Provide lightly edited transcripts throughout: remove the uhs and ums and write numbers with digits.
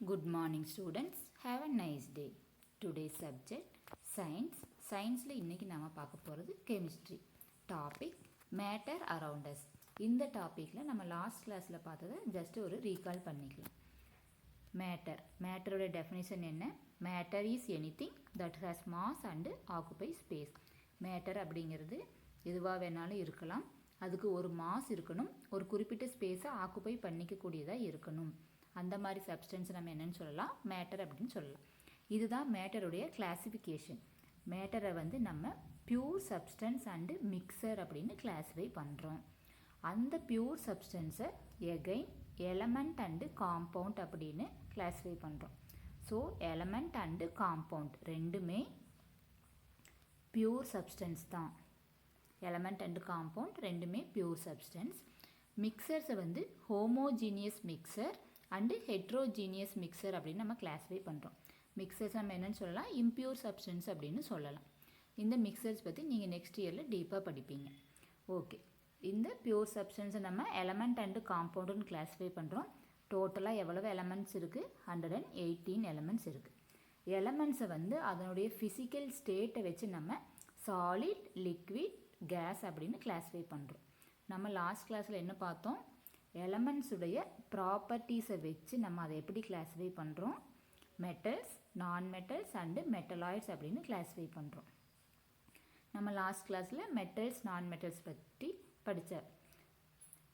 Good morning students. Have a nice day. Today's subject science. Scienceல இன்னைக்கு நாம பார்க்க போறது chemistry. Topic matter around us. இந்த டாபிக்ல நம்ம லாஸ்ட் கிளாஸ்ல பார்த்ததை ஜஸ்ட் ஒரு ரீகால் பண்ணிக்கலாம். மேட்டரோட டெஃபினிஷன் என்ன? Matter is anything that has mass and occupy space. Matter அப்படிங்கிறது எதுவாக வேணாலும் இருக்கலாம். அதுக்கு ஒரு மாஸ் இருக்கணும், ஒரு குறிப்பிட்ட ஸ்பேஸை ஆக்குபை பண்ணிக்கக்கூடியதாக இருக்கணும். அந்த மாதிரி சப்ஸ்டன்ஸ் நம்ம என்னன்னு சொல்லலாம்? மேட்டர் அப்படின்னு சொல்லலாம். இதுதான் மேட்டருடைய கிளாசிஃபிகேஷன். மேட்டரை வந்து நம்ம பியூர் சப்ஸ்டன்ஸ் அண்டு மிக்சர் அப்படின்னு கிளாஸிஃபை பண்ணுறோம். அந்த பியூர் சப்ஸ்டன்ஸை எகைன் எலமெண்ட் அண்டு காம்பவுண்ட் அப்படின்னு கிளாஸிஃபை பண்ணுறோம். ஸோ எலமெண்ட் அண்டு காம்பவுண்ட் ரெண்டுமே பியூர் சப்ஸ்டன்ஸ் தான். எலமெண்ட் அண்டு காம்பவுண்ட் ரெண்டுமே பியூர் சப்ஸ்டன்ஸ். மிக்சர்ஸை வந்து homogeneous mixture and heterogeneous mixture அப்படின்னு நம்ம கிளாஸிஃபை பண்ணுறோம். மிக்சர்ஸ் நம்ம என்னென்னு சொல்லலாம்? இம்பியூர் சப்ஸ்டன்ஸ் அப்படின்னு சொல்லலாம். இந்த மிக்சர்ஸ் பற்றி நீங்கள் நெக்ஸ்ட் இயரில் டீப்பாக படிப்பீங்க. ஓகே, இந்த பியூர் சப்ஸ்டன்ஸை நம்ம எலமெண்ட் அண்டு காம்பவுண்டுன்னு கிளாஸிஃபை பண்ணுறோம். டோட்டலாக எவ்வளவு எலமெண்ட்ஸ் இருக்குது? 118 எலமெண்ட்ஸ் இருக்குது. எலமெண்ட்ஸை வந்து அதனுடைய ஃபிசிக்கல் ஸ்டேட்டை வச்சு நம்ம சாலிட், லிக்விட், கேஸ் அப்படின்னு கிளாஸிஃபை பண்ணுறோம். நம்ம லாஸ்ட் கிளாஸில் என்ன பார்த்தோம்? எலமெண்ட்ஸுடைய ப்ராப்பர்ட்டிஸை வச்சு நம்ம அதை எப்படி கிளாஸிஃபை பண்ணுறோம்? மெட்டல்ஸ், நான் மெட்டல்ஸ் அண்டு மெட்டலாய்ட்ஸ் அப்படின்னு கிளாஸிஃபை பண்ணுறோம். நம்ம லாஸ்ட் கிளாஸில் மெட்டல்ஸ், நான் மெட்டல்ஸ் பற்றி படித்தார்.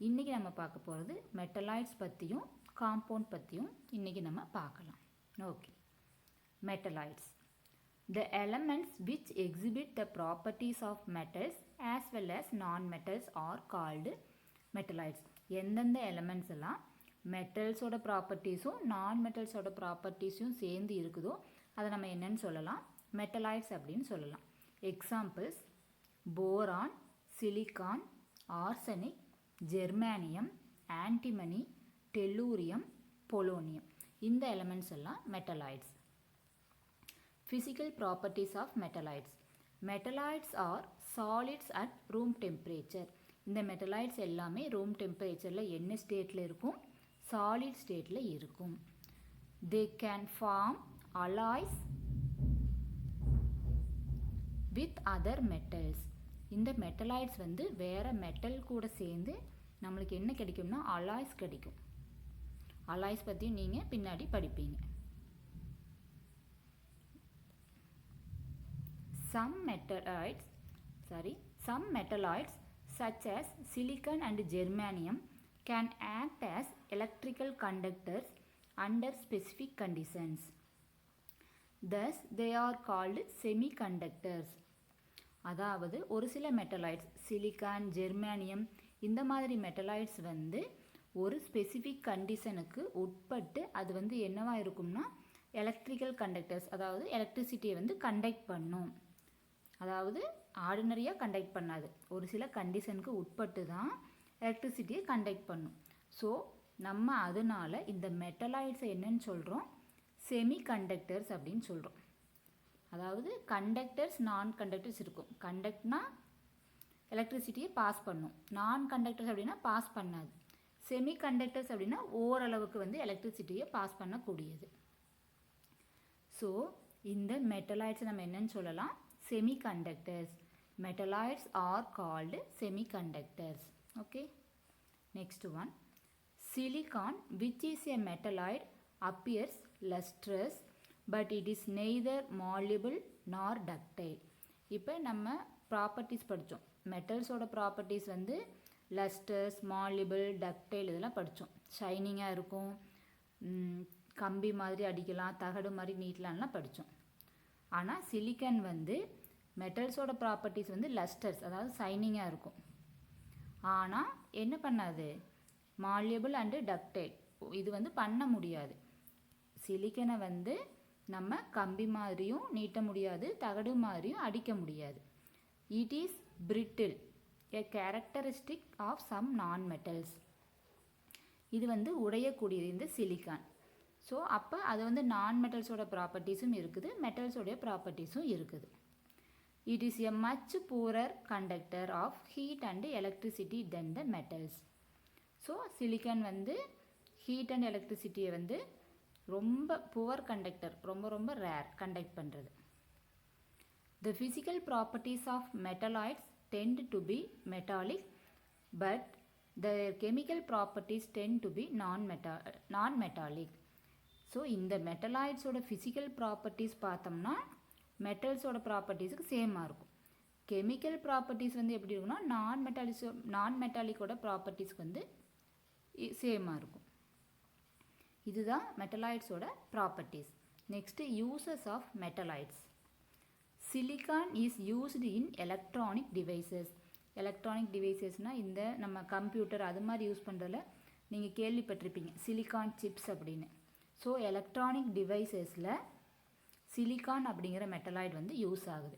இன்றைக்கி நம்ம பார்க்க போகிறது மெட்டலாய்ட்ஸ் பற்றியும் காம்பவுண்ட் பற்றியும் இன்றைக்கி நம்ம பார்க்கலாம். Okay, metalloids. The elements which exhibit the properties of metals as well as non-metals are called metalloids. எந்தெந்த எலமெண்ட்ஸ் எல்லாம் மெட்டல்ஸோட ப்ராப்பர்ட்டிஸும் நான் மெட்டல்ஸோட ப்ராப்பர்ட்டிஸும் சேர்ந்து இருக்குதோ அதை நம்ம என்னன்னு சொல்லலாம்? மெட்டலாய்ட்ஸ் அப்படின்னு சொல்லலாம். எக்ஸாம்பிள்ஸ் போரான், சிலிக்கான், ஆர்சனிக், ஜெர்மானியம், ஆன்டிமனி, டெல்லூரியம், பொலோனியம். இந்த எலமெண்ட்ஸ் எல்லாம் metalloids. Physical properties of metalloids. Metalloids are solids at room temperature. இந்த மெட்டலாய்ட்ஸ் எல்லாமே ரூம் டெம்பரேச்சரில் என்ன ஸ்டேட்டில் இருக்கும்? சாலிட் ஸ்டேட்டில் இருக்கும். They can form alloys with other metals. இந்த மெட்டலாய்ட்ஸ் வந்து வேறு மெட்டல் கூட சேர்ந்து நம்மளுக்கு என்ன கிடைக்கும்னா அலாய்ஸ் கிடைக்கும். அலாய்ஸ் பற்றியும் நீங்கள் பின்னாடி படிப்பீங்க. Some metalloids such as silicon and germanium can act as electrical conductors under specific conditions. Thus they are called semiconductors. அதாவது ஒரு சில மெட்டலாய்ட்ஸ், சிலிக்கான், ஜெர்மானியம் இந்த மாதிரி மெட்டலாய்ட்ஸ் வந்து ஒரு ஸ்பெசிஃபிக் கண்டிஷனுக்கு உட்பட்டு அது வந்து என்னவா இருக்கும்னா எலக்ட்ரிக்கல் கண்டக்டர்ஸ், அதாவது எலக்ட்ரிசிட்டியை வந்து கண்டக்ட் பண்ணும். அதாவது ஆர்டினரியாக கண்டக்ட் பண்ணாது, ஒரு சில கண்டிஷனுக்கு உட்பட்டு தான் எலக்ட்ரிசிட்டியை கண்டக்ட் பண்ணும். ஸோ நம்ம அதனால் இந்த மெட்டலாய்ட்ஸை என்னன்னு சொல்கிறோம்? செமி கண்டக்டர்ஸ் அப்படின்னு சொல்கிறோம். அதாவது கண்டக்டர்ஸ், நான் கண்டக்டர்ஸ் இருக்கும். கண்டக்ட்னா எலக்ட்ரிசிட்டியை பாஸ் பண்ணும், நான் கண்டக்டர்ஸ் அப்படின்னா பாஸ் பண்ணாது. செமி கண்டக்டர்ஸ் அப்படின்னா ஓரளவுக்கு வந்து எலக்ட்ரிசிட்டியை பாஸ் பண்ணக்கூடியது. ஸோ இந்த மெட்டலாய்ட்ஸை நம்ம என்னன்னு சொல்லலாம்? Semiconductors. Metalloids are called semiconductors. Okay. Next one. Silicon, which is a metalloid, appears lustrous, but it is neither malleable nor ductile. இப்போ நம்ம ப்ராப்பர்ட்டிஸ் படித்தோம். மெட்டல்ஸோட ப்ராப்பர்ட்டிஸ் வந்து லஸ்டர்ஸ், மாலிபிள், டக்டைல் இதெல்லாம் படித்தோம். ஷைனிங்காக இருக்கும், கம்பி மாதிரி அடிக்கலாம், தகடு மாதிரி நீட்டலாம்லாம் படித்தோம். ஆனால் சிலிக்கன் வந்து மெட்டல்ஸோட ப்ராப்பர்ட்டிஸ் வந்து லஸ்டர்ஸ், அதாவது ஷைனிங்காக இருக்கும். ஆனால் என்ன பண்ணாது? மால்யபிள் அண்டு டக்டைல், இது வந்து பண்ண முடியாது. சிலிக்கனை வந்து நம்ம கம்பி மாதிரியும் நீட்ட முடியாது, தகடு மாதிரியும் அடிக்க முடியாது. It is brittle, a characteristic of some non metals. இது வந்து உடையக்கூடியது இந்த சிலிக்கான். ஸோ அப்போ அது வந்து நான் மெட்டல்ஸோட ப்ராப்பர்ட்டிஸும் இருக்குது, மெட்டல்ஸோடைய ப்ராப்பர்ட்டிஸும் இருக்குது. It is a much poorer conductor of heat and electricity than the metals. So silicon வந்து ஹீட் அண்ட் எலக்ட்ரிசிட்டியை வந்து ரொம்ப புவர் கண்டக்டர், ரொம்ப ரொம்ப ரேர் கண்டக்ட் பண்ணுறது. The physical properties of metalloids tend to be metallic, but their chemical properties tend to be non-metallic. So இந்த மெட்டலாய்ட்ஸோட physical properties பார்த்தோம்னா மெட்டல்ஸோட ப்ராப்பர்ட்டிஸுக்கு சேமாக இருக்கும். கெமிக்கல் ப்ராப்பர்ட்டிஸ் வந்து எப்படி இருக்குன்னா நான் மெட்டாலிக்கோட ப்ராப்பர்ட்டிஸ்க்கு வந்து சேமாக இருக்கும். இதுதான் மெட்டலாய்ட்ஸோட properties. Next uses of metalloids. Silicon is used in electronic devices. Electronic டிவைசஸ்னால் இந்த நம்ம கம்ப்யூட்டர் அது மாதிரி யூஸ் பண்ணுறதுல நீங்கள் கேள்விப்பட்டிருப்பீங்க சிலிக்கான் சிப்ஸ் அப்படின்னு. ஸோ எலக்ட்ரானிக் டிவைசஸில் சிலிக்கான் அப்படிங்கிற மெட்டலாய்டு வந்து யூஸ் ஆகுது.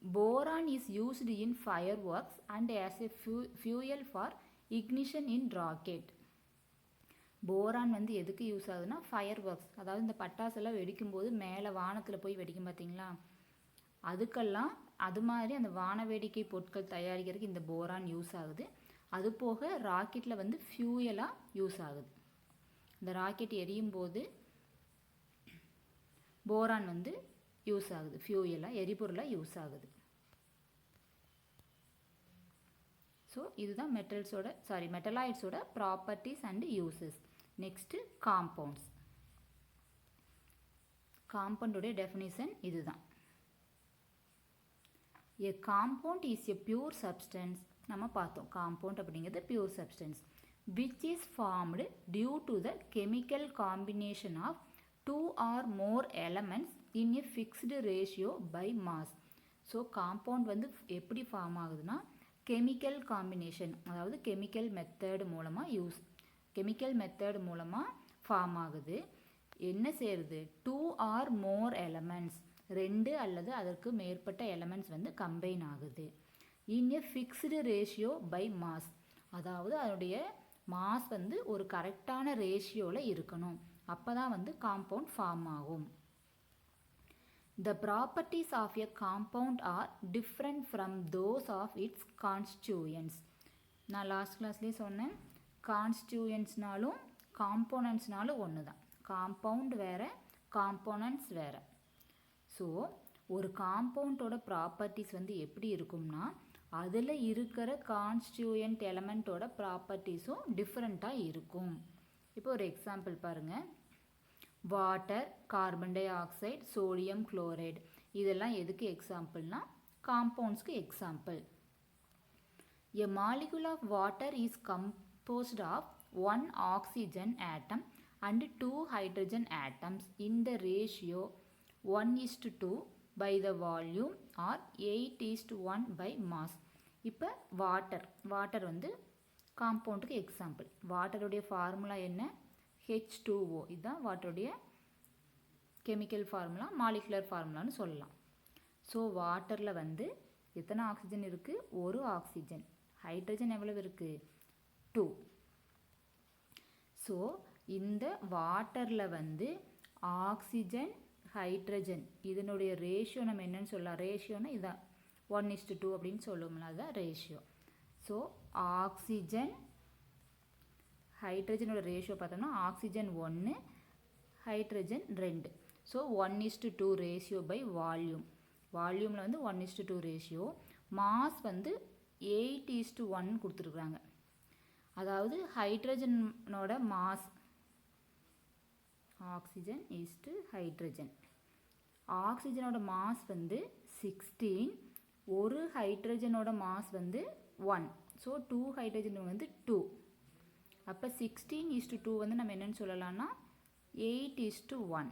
Boron is used in fireworks and as a fuel for ignition in rocket. Boron வந்து எதுக்கு யூஸ் ஆகுதுன்னா ஃபயர் ஒர்க்ஸ், அதாவது இந்த பட்டாசெல்லாம் வெடிக்கும்போது மேலே வானத்தில் போய் வெடிக்கும் பார்த்தீங்களா, அதுக்கெல்லாம் அது மாதிரி அந்த வான வேடிக்கை பொருட்கள் தயாரிக்கிறதுக்கு இந்த போரான் யூஸ் ஆகுது. அது போக ராக்கெட்டில் வந்து ஃபியூயலாக யூஸ் ஆகுது. இந்த ராக்கெட் எரியும் போது போரான் வந்து யூஸ் ஆகுது, ஃபியூயலாக எரிபொருளாக யூஸ் ஆகுது. ஸோ இதுதான் மெட்டலாய்ட்ஸோட properties and uses. Next compounds. காம்பவுண்டோடைய டெஃபினிஷன் இதுதான். A compound is a pure substance. நம்ம பார்த்தோம் காம்பவுண்ட் அப்படிங்கிறது pure substance which is formed due to the chemical combination of two or more elements in a fixed ratio by mass. So compound வந்து எப்படி form ஆகுதுன்னா chemical combination, அதாவது chemical method மூலமாக form ஆகுது. என்ன சேருது? 2 or more elements, 2 அல்லது அதற்கு மேற்பட்ட எலமெண்ட்ஸ் வந்து கம்பைன் ஆகுது. In a fixed ratio by mass, அதாவது அதனுடைய மாஸ் வந்து ஒரு கரெக்டான ரேஷியோவில் இருக்கணும், அப்போ தான் வந்து காம்பவுண்ட் ஃபார்ம் ஆகும். The properties of a compound are different from those of its constituents. நான் லாஸ்ட் கிளாஸ்லேயே சொன்னேன், கான்ஸ்டியூயன்ட்ஸ்னாலும் காம்போனன்ட்ஸ்னாலும் ஒன்று தான். காம்பவுண்ட் வேறு, காம்போனன்ட்ஸ் வேறு. ஸோ ஒரு காம்பவுண்டோட ப்ராப்பர்ட்டிஸ் வந்து எப்படி இருக்கும்னா அதில் இருக்கிற கான்ஸ்டியூயன்ட் எலமெண்ட்டோட ப்ராப்பர்ட்டிஸும் டிஃப்ரெண்ட்டாக இருக்கும். இப்போ ஒரு எக்ஸாம்பிள் பாருங்கள். Water, carbon di oxide, sodium chloride, இதெல்லாம் எதுக்கு எக்ஸாம்பிள்னா காம்பவுண்ட்ஸ்க்கு example. A molecule of water is composed of 1 oxygen atom and 2 hydrogen atoms in the ratio 1:2 by the volume or 8:1 by mass. இப்போ வாட்டர் வந்து காம்பவுண்டுக்கு எக்ஸாம்பிள். வாட்டருடைய ஃபார்முலா என்ன? H2O. இதுதான் வாட்டருடைய chemical formula, molecular ஃபார்முலான்னு சொல்லலாம். So வாட்டரில் வந்து எத்தனை ஆக்சிஜன் இருக்குது? 1 oxygen. Hydrogen எவ்வளவு இருக்குது? 2. ஸோ இந்த வாட்டரில் வந்து ஆக்சிஜன், ஹைட்ரஜன் இதனுடைய ரேஷியோ நம்ம என்னன்னு சொல்லலாம்? ரேஷியோனா இதான் 1:2 அப்படின்னு சொல்லுவோம்ல, அதுதான் ரேஷியோ. ஸோ ஆக்சிஜன் ஹைட்ரஜனோட ரேஷியோ பார்த்தோம்னா oxygen 1, hydrogen 2. So 1:2 ratio by வால்யூமில் வந்து 1:2 ரேஷியோ. மாஸ் வந்து 8:1 கொடுத்துருக்குறாங்க. அதாவது ஹைட்ரஜனோட மாஸ், ஆக்சிஜன் இஸ்டு ஹைட்ரஜன், ஆக்சிஜனோட மாஸ் வந்து 16, ஒரு ஹைட்ரஜனோட மாஸ் வந்து 1. ஸோ 2 ஹைட்ரஜன் வந்து 2. அப்போ 16:2 வந்து நம்ம என்னென்னு சொல்லலாம்னா 8:1.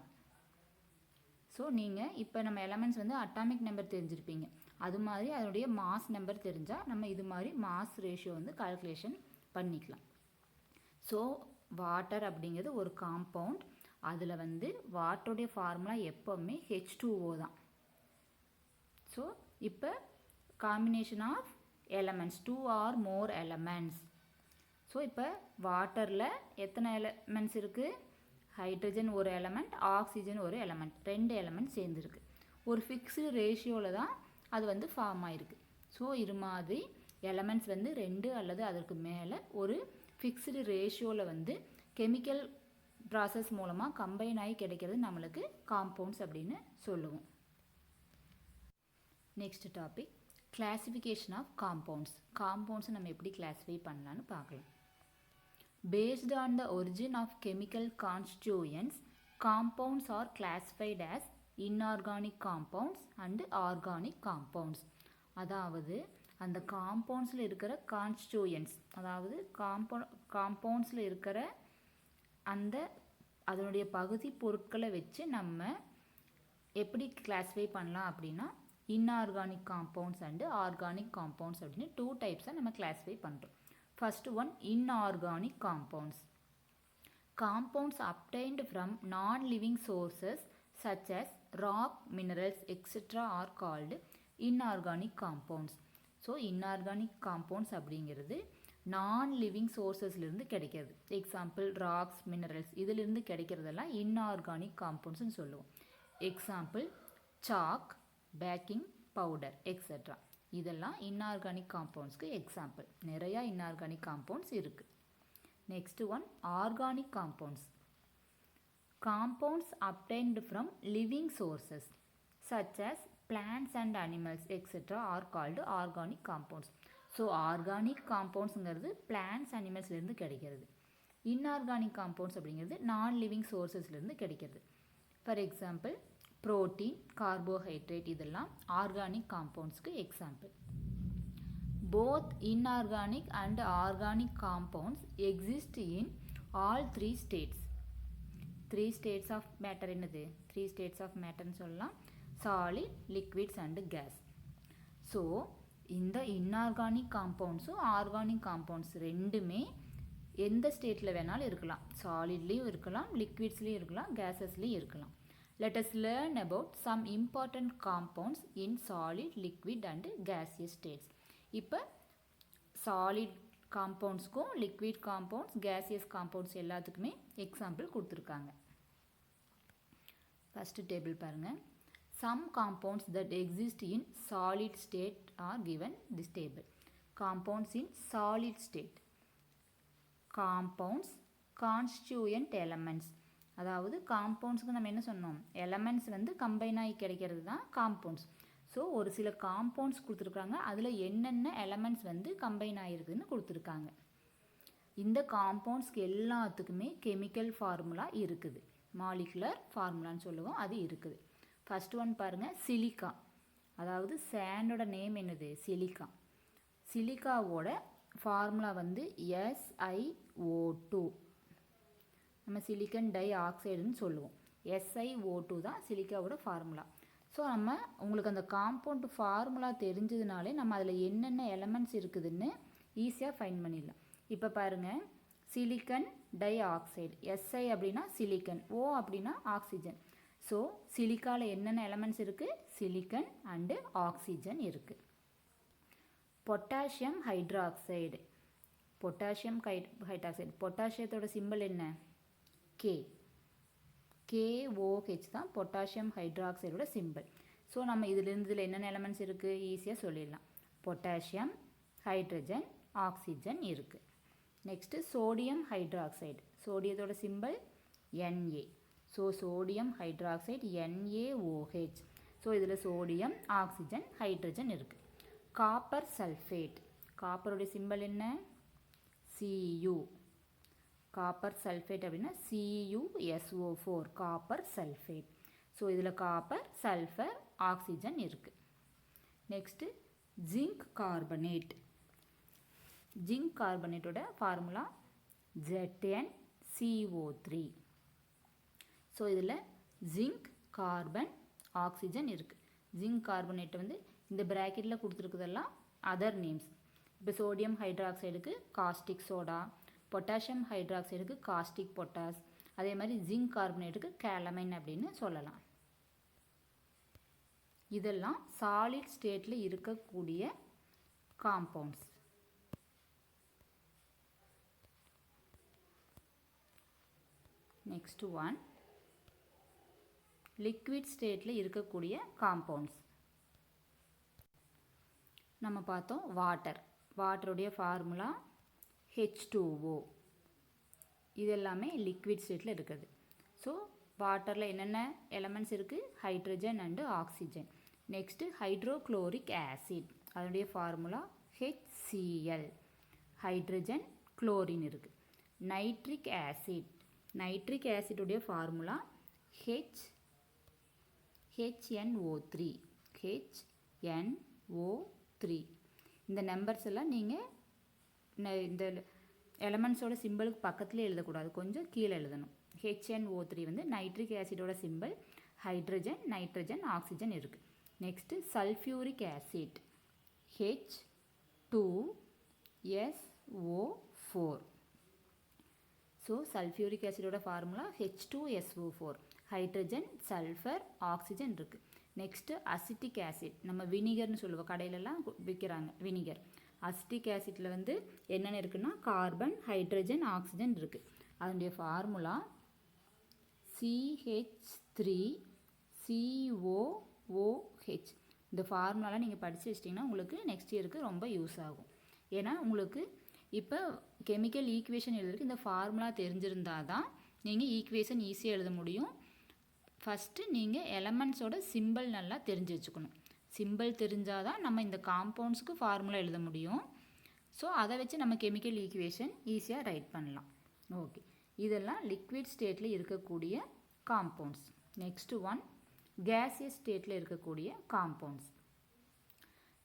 ஸோ நீங்கள் இப்போ நம்ம எலமெண்ட்ஸ் வந்து அட்டாமிக் நம்பர் தெரிஞ்சிருப்பீங்க, அது மாதிரி அதனுடைய மாஸ் நம்பர் தெரிஞ்சால் நம்ம இது மாதிரி மாஸ் ரேஷியோ வந்து கால்குலேஷன் பண்ணிக்கலாம். ஸோ வாட்டர் அப்படிங்கிறது ஒரு காம்பவுண்ட். அதில் வந்து வாட்டருடைய ஃபார்முலா எப்போவுமே H2O தான். ஸோ இப்போ combination of elements 2 or more elements. So இப்போ வாட்டரில் எத்தனை எலமெண்ட்ஸ் இருக்குது? ஹைட்ரஜன் ஒரு எலமெண்ட், ஆக்சிஜன் ஒரு எலமெண்ட், 2 எலமெண்ட் சேர்ந்துருக்கு. ஒரு ஃபிக்ஸ்டு ரேஷியோவில் தான் அது வந்து ஃபார்ம் ஆகிருக்கு. ஸோ இது மாதிரி எலமெண்ட்ஸ் வந்து 2 அல்லது அதற்கு மேலே ஒரு ஃபிக்ஸ்டு ரேஷியோவில் வந்து கெமிக்கல் ப்ராசஸ் மூலமாக கம்பைன் ஆகி கிடைக்கிறது நம்மளுக்கு காம்பவுண்ட்ஸ் அப்படின்னு சொல்லுவோம். Next topic classification of compounds. காம்பவுண்ட்ஸை நம்ம எப்படி கிளாஸிஃபை பண்ணலான்னு பார்க்கலாம். Based on the origin of chemical constituents, compounds are classified as inorganic compounds and organic compounds. அதாவது அந்த காம்பவுண்ட்ஸில் இருக்கிற கான்ஸ்டியூயன்ட்ஸ், அதாவது காம்பவுண்ட்ஸில் இருக்கிற அந்த அதனுடைய பகுதி பொருட்களை வச்சு நம்ம எப்படி கிளாஸிஃபை பண்ணலாம் அப்படின்னா inorganic compounds and organic compounds அப்படின்னு 2 டைப்ஸாக நம்ம கிளாஸிஃபை பண்ணுறோம். First one inorganic compounds. Compounds obtained from non-living sources such as rock, minerals, etc. are called inorganic compounds. So inorganic compounds அப்படிங்கிறது non-living sourcesலேருந்து கிடைக்கிறது. எக்ஸாம்பிள் ராக்ஸ், மினரல்ஸ், இதிலிருந்து கிடைக்கிறதெல்லாம் inorganic compoundsன்னு சொல்லுவோம். Example chalk, baking powder etcetera, இதெல்லாம் inorganic compoundsக்கு example. நிறையா inorganic compounds இருக்குது. Next one, organic compounds. Compounds obtained from living sources such as plants and animals etc. are called organic compounds. So organic compoundsங்கிறது plants, animalsலேருந்து கிடைக்கிறது. Inorganic compounds அப்படிங்கிறது non-living sourcesலேருந்து கிடைக்கிறது. For example, protein, carbohydrate இதெல்லாம் organic compoundsக்கு example. Both inorganic and organic compounds exist in all 3 states. 3 states of matter என்னது? 3 states of matter சொல்லலாம். Solid, liquids and gas. So இந்த inorganic compounds organic compounds ரெண்டுமே எந்த ஸ்டேட்டில் வேணாலும் இருக்கலாம். சாலிட்லேயும் இருக்கலாம், லிக்விட்ஸ்லேயும் இருக்கலாம், கேஸஸ்லேயும் இருக்கலாம். Let us learn about some important compounds in solid, liquid and gaseous states. இப்போ சாலிட் காம்பவுண்ட்ஸ்க்கும் லிக்விட் காம்பவுண்ட்ஸ், கேசியஸ் காம்பவுண்ட்ஸ் எல்லாத்துக்குமே எக்ஸாம்பிள் கொடுத்துருக்காங்க. ஃபஸ்ட்டு டேபிள் பாருங்கள். Some compounds that exist in solid state are given this table. Compounds in solid state. Compounds constituent elements, அதாவது காம்பவுண்ட்ஸுக்கு நம்ம என்ன சொன்னோம், எலமெண்ட்ஸ் வந்து கம்பைன் ஆகி கிடைக்கிறது தான் காம்பவுண்ட்ஸ். ஸோ ஒரு சில காம்பவுண்ட்ஸ் கொடுத்துருக்காங்க, அதில் என்னென்ன எலமெண்ட்ஸ் வந்து கம்பைன் ஆகிருக்குதுன்னு கொடுத்துருக்காங்க. இந்த காம்பவுண்ட்ஸ்க்கு எல்லாத்துக்குமே கெமிக்கல் ஃபார்முலா இருக்குது, மாலிகுலர் ஃபார்முலான்னு சொல்லுவோம், அது இருக்குது. ஃபஸ்ட் ஒன் பாருங்கள், சிலிக்கா. அதாவது சேண்டோட நேம் என்னது, சிலிக்கா. சிலிக்காவோட ஃபார்முலா வந்து SiO2. நம்ம சிலிக்கன் டை ஆக்சைடுன்னு சொல்லுவோம். SiO2 தான் சிலிக்காவோட ஃபார்முலா. ஸோ நம்ம உங்களுக்கு அந்த காம்பவுண்ட் ஃபார்முலா தெரிஞ்சதுனாலே நம்ம அதில் என்னென்ன எலமெண்ட்ஸ் இருக்குதுன்னு ஈஸியாக ஃபைண்ட் பண்ணிடலாம். இப்போ பாருங்கள், சிலிக்கன் டை ஆக்சைடு, SI அப்படின்னா சிலிக்கன், O அப்படின்னா ஆக்சிஜன். ஸோ சிலிக்காவில் என்னென்ன எலமெண்ட்ஸ் இருக்குது, சிலிக்கன் அண்டு ஆக்சிஜன் இருக்குது. Potassium hydroxide. பொட்டாசியம் ஹைட்ராக்சைடு, பொட்டாசியத்தோட சிம்பிள் என்ன, K. KOH தான் பொட்டாசியம் ஹைட்ராக்சைடோட சிம்பிள். ஸோ நம்ம இதில் என்னென்ன எலமெண்ட்ஸ் இருக்குது ஈஸியாக சொல்லிடலாம். பொட்டாசியம், ஹைட்ரஜன், ஆக்சிஜன் இருக்குது. Next sodium hydroxide. சோடியத்தோட symbol Na. So sodium hydroxide NaOH. So இதில் சோடியம், ஆக்சிஜன், ஹைட்ரஜன் இருக்குது. Copper sulphate. காப்பருடைய சிம்பிள் என்ன, Cu. காப்பர் சல்ஃபேட் அப்படின்னா CuSO4, காப்பர் சல்ஃபேட். ஸோ இதில் காப்பர், சல்ஃபர், ஆக்சிஜன் இருக்குது. Next zinc carbonate. ஜிங்க் கார்பனேட்டோட ஃபார்முலா ZnCO3. ஸோ இதில் ஜிங்க், கார்பன், ஆக்சிஜன் இருக்குது. ஜிங்க் கார்பனேட் வந்து இந்த ப்ராக்கெட்டில் கொடுத்துருக்குதெல்லாம் அதர் நேம்ஸ். இப்போ சோடியம் ஹைட்ராக்சைடுக்கு காஸ்டிக் சோடா, பொட்டாசியம் ஹைட்ராக்சைடுக்கு காஸ்டிக் பொட்டாஸ், அதே மாதிரி ஜிங்க் கார்பனேட்டுக்கு கேலமைன் அப்படின்னு சொல்லலாம். இதெல்லாம் சாலிட் ஸ்டேட்டில் இருக்கக்கூடிய காம்பவுண்ட்ஸ். நெக்ஸ்ட் ஒன், லிக்விட் ஸ்டேட்டில் இருக்கக்கூடிய காம்பவுண்ட்ஸ். நம்ம பார்த்தோம் வாட்டர். வாட்டருடைய formula H2O. இது எல்லாமே லிக்விட் ஸ்டேட்டில் இருக்குது. ஸோ வாட்டரில் என்னென்ன எலமெண்ட்ஸ் இருக்குது? Hydrogen and oxygen. Next hydrochloric acid, அதனுடைய ஃபார்முலா HCl. ஹைட்ரஜன், குளோரின் இருக்குது. நைட்ரிக் ஆசிட், நைட்ரிக் ஆசிடுடைய ஃபார்முலா HNO3. HNO3. இந்த நம்பர்ஸ் எல்லாம் நீங்கள் இந்த எலமெண்ட்ஸோட சிம்பிளுக்கு பக்கத்தில் எழுதக்கூடாது, கொஞ்சம் கீழே எழுதணும். HNO3 வந்து நைட்ரிக் ஆசிடோட சிம்பிள். ஹைட்ரஜன், நைட்ரஜன், ஆக்சிஜன் இருக்குது. Next sulphuric acid H2SO4. So sulphuric ஆசிடோட formula H2SO4. Hydrogen, sulphur, oxygen இருக்குது. நெக்ஸ்ட்டு அசிட்டிக் ஆசிட், நம்ம வினிகர்னு சொல்லுவோம், கடையிலலாம் விற்கிறாங்க வினிகர். அசிட்டிக் ஆசிட்டில் வந்து என்னென்ன இருக்குன்னா கார்பன், ஹைட்ரஜன், ஆக்சிஜன் இருக்குது. அதனுடைய ஃபார்முலா CH3COOH. இந்த ஃபார்முலாலாம் நீங்கள் படித்து வச்சிட்டிங்கன்னா உங்களுக்கு நெக்ஸ்ட் இயருக்கு ரொம்ப யூஸ் ஆகும். ஏன்னா உங்களுக்கு இப்போ கெமிக்கல் ஈக்குவேஷன் எழுதுறதுக்கு இந்த ஃபார்முலா தெரிஞ்சிருந்தால் தான் நீங்கள் ஈக்குவேஷன் ஈஸியாக எழுத முடியும். ஃபஸ்ட்டு நீங்கள் எலமெண்ட்ஸோட சிம்பிள் நல்லா தெரிஞ்சு வச்சுக்கணும். சிம்பிள் தெரிஞ்சால் தான் நம்ம இந்த காம்பவுண்ட்ஸுக்கு ஃபார்முலா எழுத முடியும். ஸோ அதை வச்சு நம்ம கெமிக்கல் ஈக்குவேஷன் ஈஸியாக ரைட் பண்ணலாம். ஓகே, இதெல்லாம் லிக்விட் ஸ்டேட்டில் இருக்கக்கூடிய காம்பவுண்ட்ஸ். நெக்ஸ்ட்டு ஒன், கேசியஸ் ஸ்டேட்டில் இருக்கக்கூடிய compounds.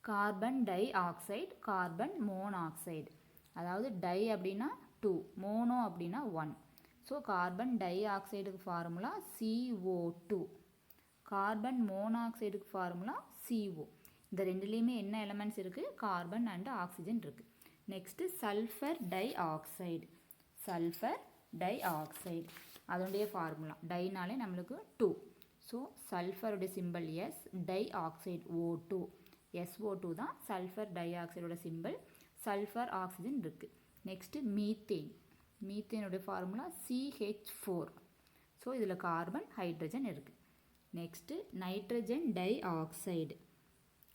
Carbon dioxide, carbon monoxide. அதாவது டை அப்படின்னா 2, மோனோ அப்படின்னா 1. ஸோ கார்பன் டை ஆக்சைடுக்கு ஃபார்முலா CO2. கார்பன் மோனாக்சைடுக்கு ஃபார்முலா CO. இந்த ரெண்டுலேயுமே என்ன எலமெண்ட்ஸ் இருக்குது? கார்பன் அண்டு ஆக்சிஜன் இருக்குது. Next sulphur dioxide. Sulphur dioxide அதனுடைய ஃபார்முலா, டைனாலே நம்மளுக்கு 2. ஸோ சல்ஃபருடைய symbol S, di oxide O2. SO2 தான் சல்ஃபர் டை ஆக்சைடோட சிம்பிள். சல்ஃபர், ஆக்சிஜன் இருக்குது. Next methane. மீத்தேனுடைய ஃபார்முலா CH4. ஸோ இதில் கார்பன், ஹைட்ரஜன் இருக்குது. Next nitrogen dioxide.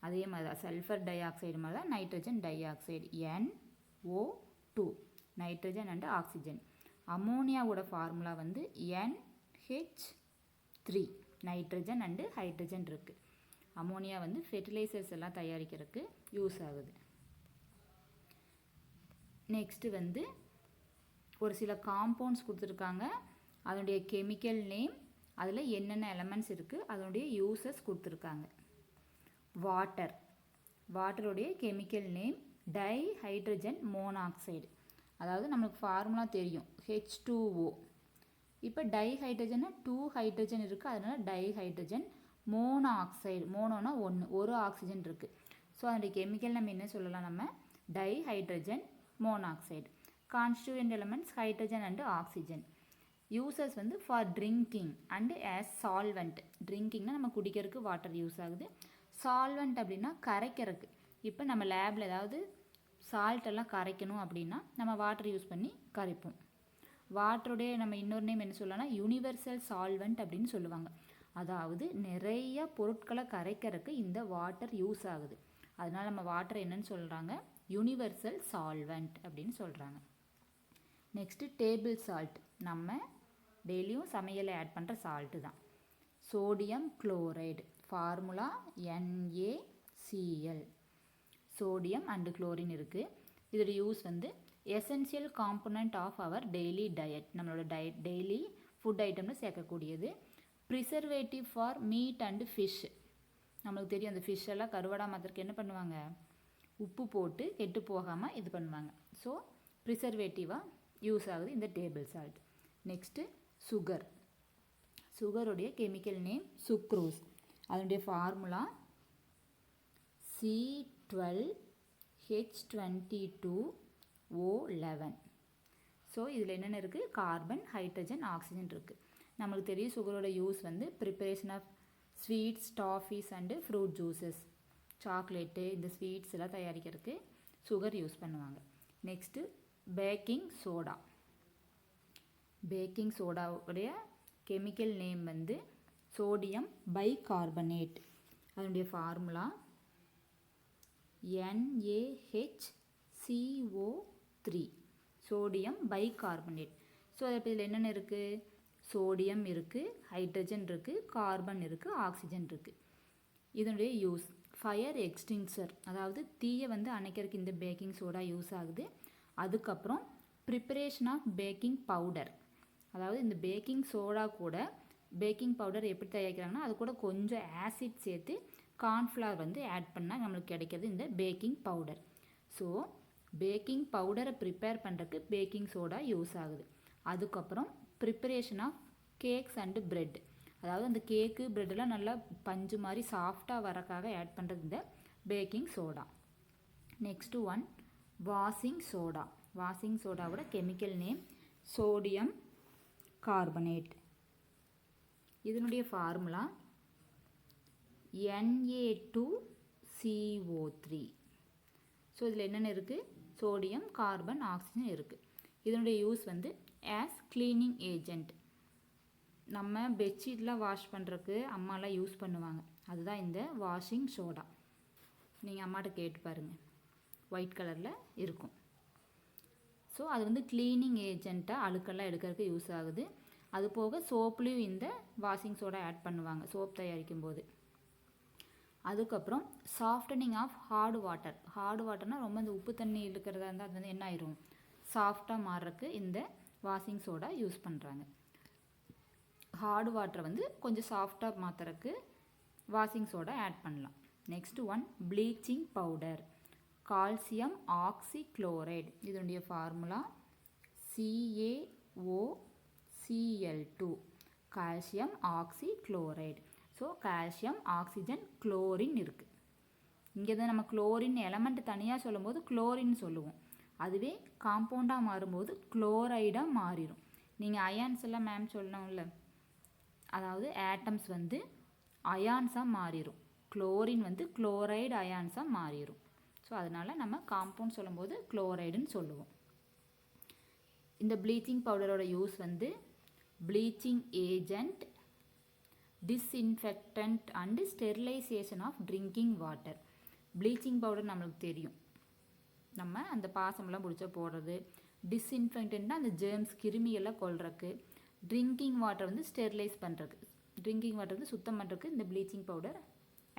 அதே மாதிரி தான் சல்ஃபர் டை ஆக்சைடு மாதிரி தான் nitrogen dioxide NO2. Nitrogen and oxygen. அமோனியாவோட ஃபார்முலா வந்து NH3. நைட்ரஜன் அண்டு ஹைட்ரஜன் இருக்குது. அமோனியா வந்து ஃபெர்டிலைசர்ஸ் எல்லாம் தயாரிக்கிறதுக்கு யூஸ் ஆகுது. நெக்ஸ்ட்டு வந்து ஒரு சில காம்பவுண்ட்ஸ் கொடுத்துருக்காங்க, அதனுடைய கெமிக்கல் நேம், அதில் என்னென்ன எலமெண்ட்ஸ் இருக்குது, அதனுடைய யூசஸ் கொடுத்துருக்காங்க. வாட்டர், வாட்டருடைய chemical name dihydrogen monoxide. அதாவது நம்மளுக்கு ஃபார்முலா தெரியும் H2O. இப்போ டை ஹைட்ரஜன்னா 2 ஹைட்ரஜன் இருக்குது, அதனால் டை ஹைட்ரஜன். மோனாக்சைடு, மோனோனா 1, ஒரு ஆக்சிஜன் இருக்குது. ஸோ அதனுடைய கெமிக்கல் நம்ம என்ன சொல்லலாம்? நம்ம dihydrogen monoxide. Constituent elements hydrogen and oxygen. Uses வந்து for drinking and as solvent. ட்ரிங்கிங்னா நம்ம குடிக்கிறதுக்கு வாட்டர் யூஸ் ஆகுது. சால்வெண்ட் அப்படின்னா கரைக்கிறதுக்கு. இப்போ நம்ம லேபில் ஏதாவது சால்ட் எல்லாம் கரைக்கணும் அப்படின்னா நம்ம வாட்டர் யூஸ் பண்ணி கரைப்போம். வாட்டருடைய நம்ம இன்னொரு நேம் என்ன சொல்லலாம்னா யூனிவர்சல் சால்வெண்ட் அப்படின்னு சொல்லுவாங்க. அதாவது நிறைய பொருட்களை கரைக்கிறதுக்கு இந்த வாட்டர் யூஸ் ஆகுது. அதனால் நம்ம வாட்டர் என்னன்னு சொல்கிறாங்க? யூனிவர்சல் சால்வெண்ட் அப்படின்னு சொல்கிறாங்க. நெக்ஸ்ட்டு டேபிள் சால்ட், நம்ம டெய்லியும் சமையலில் ஆட் பண்ணுற சால்ட்டு தான். Sodium chloride, formula NaCl. Sodium and chlorine இருக்குது. இதோட யூஸ் வந்து essential component of our daily diet, நம்மளோட டெய்லி ஃபுட் ஐட்டம்னு சேர்க்கக்கூடியது. Preservative for meat and fish. நம்மளுக்கு தெரியும் அந்த ஃபிஷ் எல்லாம் கருவாடா மாத்திரக்கு என்ன பண்ணுவாங்க? உப்பு போட்டு கெட்டு போகாமல் இது பண்ணுவாங்க. ஸோ ப்ரிசர்வேட்டிவாக யூஸ் ஆகுது இந்த டேபிள் சால்ட். Next sugar. சுகருடைய கெமிக்கல் நேம் சுக்ரோஸ். அதனுடைய ஃபார்முலா C12H22O11. ஸோ இதில் என்னென்ன இருக்குது? கார்பன், ஹைட்ரஜன், ஆக்சிஜன் இருக்குது. நம்மளுக்கு தெரியும் சுகரோட யூஸ் வந்து preparation of sweets, toffees and fruit juices, chocolate, இந்த ஸ்வீட்ஸ் எல்லாம் தயாரிக்கிறதுக்கு சுகர் யூஸ் பண்ணுவாங்க. Next baking soda. பேக்கிங் சோடாவுடைய கெமிக்கல் நேம் வந்து சோடியம் பைகார்பனேட். அதனுடைய formula NaHCO3. Sodium bicarbonate. So இப்போ இதில் என்னென்ன இருக்குது? சோடியம் இருக்குது, ஹைட்ரஜன் இருக்குது, கார்பன் இருக்குது, ஆக்சிஜன் இருக்குது. இதனுடைய யூஸ் ஃபயர் எக்ஸ்டிங்சர், அதாவது தீயை வந்து அணைக்கிறதுக்கு இந்த பேக்கிங் சோடா யூஸ் ஆகுது. அதுக்கப்புறம் ப்ரிப்பரேஷன் ஆஃப் பேக்கிங் பவுடர், அதாவது இந்த பேக்கிங் சோடா கூட பேக்கிங் பவுடர் எப்படி தயாரிக்கிறாங்கன்னா அது கூட கொஞ்சம் ஆசிட் சேர்த்து கார்ன்ஃப்ளவர் வந்து ஆட் பண்ணால் நம்மளுக்கு கிடைக்கிறது இந்த பேக்கிங் பவுடர். ஸோ பேக்கிங் பவுடரை ப்ரிப்பேர் பண்ணுறதுக்கு பேக்கிங் சோடா யூஸ் ஆகுது. அதுக்கப்புறம் preparation of cakes and bread, அதாவது அந்த கேக்கு பிரெட்டெல்லாம் நல்லா பஞ்சு மாதிரி சாஃப்டாக வரக்காக ஆட் பண்ணுறது இந்த baking soda. Next one washing soda. Washing சோடாவோட கெமிக்கல் நேம் சோடியம் கார்பனேட். இதனுடைய ஃபார்முலா Na2CO3. ஸோ இதில் என்னென்ன இருக்குது? சோடியம், கார்பன், ஆக்சிஜன் இருக்குது. இதனுடைய யூஸ் வந்து ஆஸ் க்ளீனிங் ஏஜெண்ட். நம்ம பெட்ஷீட்லாம் வாஷ் பண்ணுறதுக்கு அம்மாலாம் யூஸ் பண்ணுவாங்க, அதுதான் இந்த வாஷிங் சோடா. நீங்கள் அம்மாட்ட கேட்டு பாருங்கள், ஒயிட் கலரில் இருக்கும். ஸோ அது வந்து க்ளீனிங் ஏஜெண்ட்டாக அழுக்கெல்லாம் எடுக்கிறதுக்கு யூஸ் ஆகுது. அது போக சோப்லேயும் இந்த வாஷிங் சோடா ஆட் பண்ணுவாங்க சோப் தயாரிக்கும் போது. அதுக்கப்புறம் softening of hard water. Hard வாட்டர்னால் ரொம்ப இந்த உப்பு தண்ணி இருக்கிறதா இருந்தால் அது வந்து என்ன ஆயிரும்? சாஃப்டாக மாறுறதுக்கு இந்த வாஷிங் சோடா யூஸ் பண்ணுறாங்க. ஹார்டு வாட்டரை வந்து கொஞ்சம் சாஃப்டாக மாற்றுறதுக்கு வாஷிங் சோடா ஆட் பண்ணலாம். Next one bleaching powder, calcium oxychloride. இதனுடைய formula CaOCl2, calcium oxychloride. So calcium, oxygen, chlorine இருக்குது. இங்கே தான் நம்ம குளோரின் எலமெண்ட் தனியாக சொல்லும் போது குளோரின் சொல்லுவோம், அதுவே காம்பவுண்டாக மாறும்போது குளோரைடாக மாறிடும். நீங்கள் அயான்ஸ் எல்லாம் மேம் சொல்லணும்ல, அதாவது ஆட்டம்ஸ் வந்து அயான்ஸாக மாறிடும், குளோரின் வந்து குளோரைடு அயான்ஸாக மாறிடும். ஸோ அதனால் நம்ம காம்பவுண்ட் சொல்லும்போது குளோரைடுன்னு சொல்லுவோம். இந்த ப்ளீச்சிங் பவுடரோட யூஸ் வந்து bleaching agent, disinfectant and sterilization of drinking water. Bleaching powder நம்மளுக்கு தெரியும், நம்ம அந்த பாசமெல்லாம் பிடிச்ச போடுறது. டிஸ்இன்ஃபெக்டன்ட்னா அந்த ஜேர்ம்ஸ் கிருமியெல்லாம் கொல்றதுக்கு. ட்ரிங்கிங் வாட்டர் வந்து ஸ்டெரிலைஸ் பண்ணுறதுக்கு, ட்ரிங்கிங் வாட்டர் வந்து சுத்தம் பண்ணுறதுக்கு இந்த ப்ளீச்சிங் பவுடர்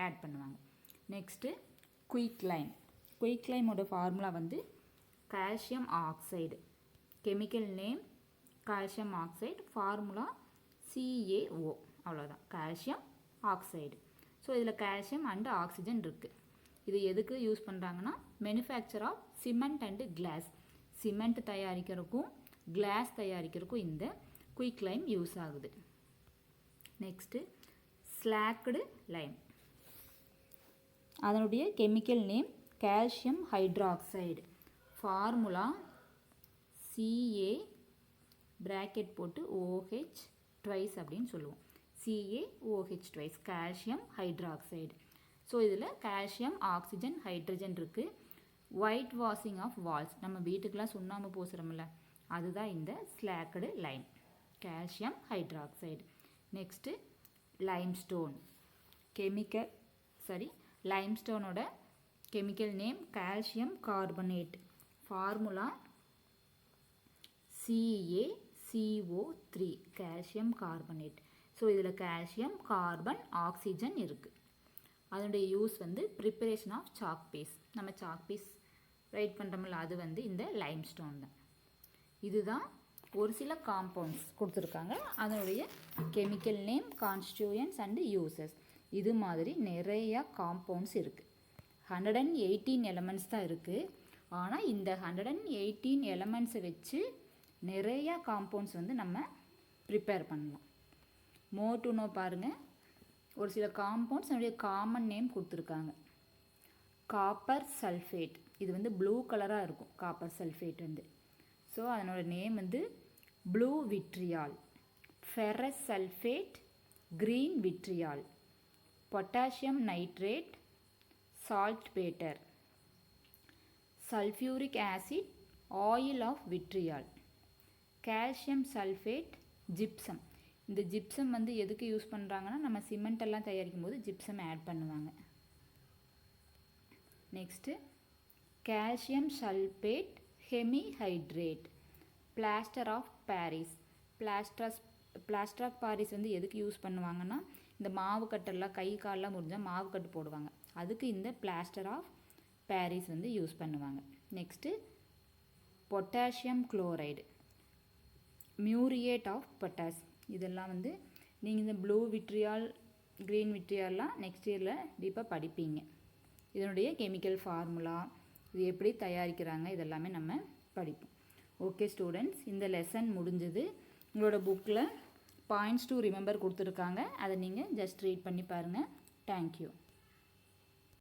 ஆட் பண்ணுவாங்க. Next quicklime. குயிக்லைமோட ஃபார்முலா வந்து calcium oxide, chemical name calcium oxide, formula CaO. அவ்வளோதான், கால்சியம் ஆக்சைடு. ஸோ இதில் கால்சியம் அண்டு ஆக்சிஜன் இருக்குது. இது எதுக்கு யூஸ் பண்ணுறாங்கன்னா manufacture of cement and glass, cement தயாரிக்கிறதுக்கும் கிளாஸ் தயாரிக்கிறதுக்கும் இந்த குயிக்லைம் யூஸ் ஆகுது. Next slaked lime. அதனுடைய chemical name calcium hydroxide, formula Ca bracket போட்டு OH ட்வைஸ் அப்படின்னு சொல்லுவோம், CaOH twice, calcium hydroxide. So இதில் கால்சியம், ஆக்சிஜன், ஹைட்ரஜன் இருக்குது. ஒயிட் வாஷிங் ஆஃப் வால்ஸ், நம்ம வீட்டுக்கெலாம் சுண்ணாம்பு பூசுகிறோம்ல, அதுதான் இந்த slaked lime, calcium hydroxide. Next limestone. லைம்ஸ்டோனோட chemical name calcium carbonate, formula CaCO3, calcium carbonate. So இதில் கால்சியம், கார்பன், ஆக்சிஜன் இருக்குது. அதனுடைய யூஸ் வந்து ப்ரிப்பரேஷன் ஆஃப் சாக் பீஸ், நம்ம சாக் பீஸ் ரைட் பண்ணுறோம்ல, அது வந்து இந்த லைம்ஸ்டோன் தான். இதுதான் ஒரு சில காம்பவுண்ட்ஸ் கொடுத்துருக்காங்க, அதனுடைய கெமிக்கல் நேம், கான்ஸ்டியூயன்ட்ஸ் அண்டு யூசஸ். இது மாதிரி நிறையா காம்பவுண்ட்ஸ் இருக்குது. 118 எலமெண்ட்ஸ் தான் இருக்குது. ஆனால் இந்த 118 எலமெண்ட்ஸை வச்சு நிறையா காம்பவுண்ட்ஸ் வந்து நம்ம ப்ரிப்பேர் பண்ணலாம். மோர் டு நோ பாருங்கள், ஒரு சில காம்பவுண்ட்ஸ் என்னுடைய காமன் நேம் கொடுத்துருக்காங்க. காப்பர் சல்ஃபேட், இது வந்து ப்ளூ கலராக இருக்கும் காப்பர் சல்ஃபேட் வந்து. ஸோ அதனோட நேம் வந்து blue vitriol. Ferrous sulphate, green vitriol. Potassium nitrate, saltpetre. Sulphuric acid, oil of vitriol. Calcium sulphate, gypsum. இந்த ஜிப்சம் வந்து எதுக்கு யூஸ் பண்ணுறாங்கன்னா நம்ம சிமெண்ட் எல்லாம் தயாரிக்கும் போது ஜிப்சம் ஆட் பண்ணுவாங்க. Next calcium sulphate, hemihydrate. Plaster of Paris. Plaster of Paris வந்து எதுக்கு யூஸ் பண்ணுவாங்கன்னா, இந்த மாவு கட்டெல்லாம் கை காலெலாம் முறிஞ்சால் மாவு கட்டு போடுவாங்க, அதுக்கு இந்த பிளாஸ்டர் ஆஃப் பாரிஸ் வந்து யூஸ் பண்ணுவாங்க. Next potassium chloride, muriate of potash. இதெல்லாம் வந்து நீங்கள் இந்த ப்ளூ விட்ரியால், க்ரீன் விட்ரியால்லாம் நெக்ஸ்ட் இயரில் டீப்பாக படிப்பீங்க. இதனுடைய கெமிக்கல் ஃபார்முலா, இது எப்படி தயாரிக்கிறாங்க, இதெல்லாமே நம்ம படிப்போம். ஓகே ஸ்டூடெண்ட்ஸ், இந்த லெசன் முடிஞ்சது. உங்களோட புக்கில் பாயிண்ட்ஸ் டு ரிமெம்பர் கொடுத்துருக்காங்க, அதை நீங்கள் ஜஸ்ட் ரீட் பண்ணி பாருங்கள். தேங்க்யூ.